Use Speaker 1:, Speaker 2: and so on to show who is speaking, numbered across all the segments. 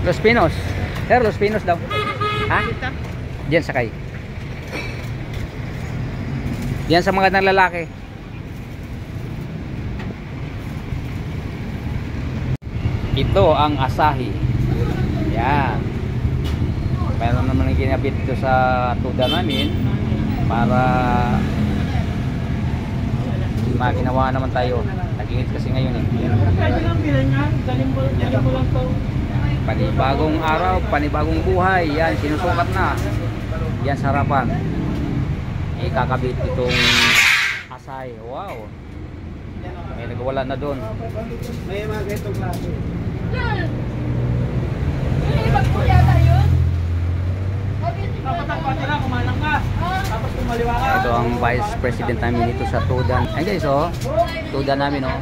Speaker 1: Los Pinos. Sir, Los Pinos daw. Ha? Diyan sakay. Diyan sa mga lalaki. Ito ang Asahi. Yan. Meron naman ang ginabit ito sa tuda namin para maginawa naman tayo. Nag-init kasi ngayon eh. Panibagong araw, panibagong buhay. Yan, sinusukat na. Yan sa harapan. Kakabit itong Asahi. Wow. May nagwala na doon.
Speaker 2: May mga ganitong klase.
Speaker 3: Ibag po yata yun?
Speaker 2: Dapat ang patira, kumalang ka. Tapos kumaliwa ka.
Speaker 1: Ito ang Vice President namin dito sa Tudan. Ay guys, oh. Tudan namin, oh.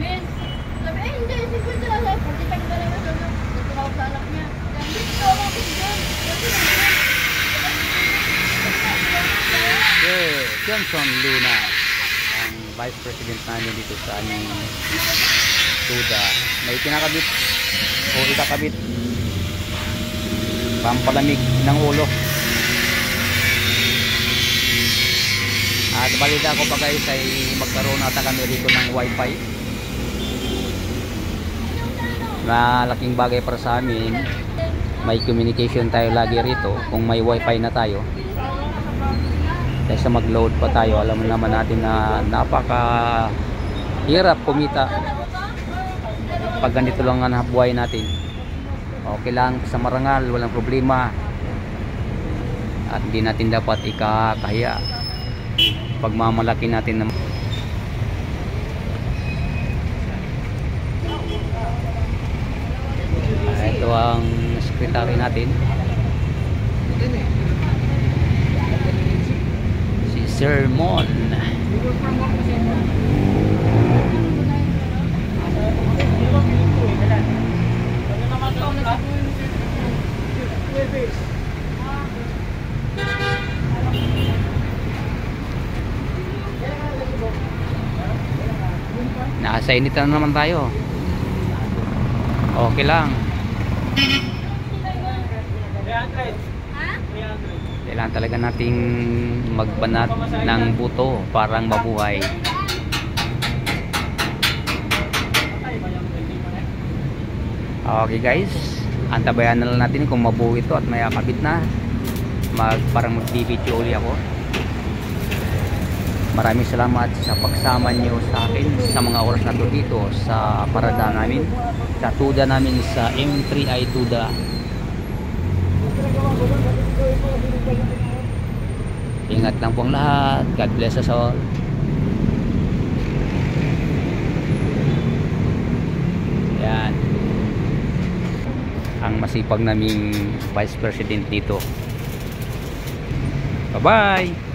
Speaker 3: Sabi, hindi. Siguro talaga. Pati tagdala na doon. Nagtawag sa anak niya. Hindi ko ako doon.
Speaker 1: Yeah, Johnson Luna, ang Vice President namin dito sa aming Tuda. May kinakabit o ikakabit pampalamig ng ulo. At balita ko pa guys ay magkaroon ata kami rito ng wifi. Malaking bagay para sa amin. May communication tayo lagi rito kung may wifi na tayo. Kaysa mag-load pa tayo, alam naman natin na napaka hirap kumita pag ganito lang ang buhay natin. Okay lang sa marangal, walang problema, at hindi natin dapat ikakahiya pagmamalaki natin na ito ang sekretary natin, si Sir Mon. Nasa init na naman tayo. Okay lang. Kailangan talaga nating magbanat ng buto parang mabuhay. Okay guys, antabayan na lang natin kung mabuo ito at may akabit na. Parang mag-video uli ako. Maraming salamat sa pagsama nyo sa akin sa mga oras na to dito sa parada namin, sa tuda namin sa M3I Tuda. Ingat lang po ang lahat. God bless us all. Yan ang masipag naming Vice President dito. Bye bye.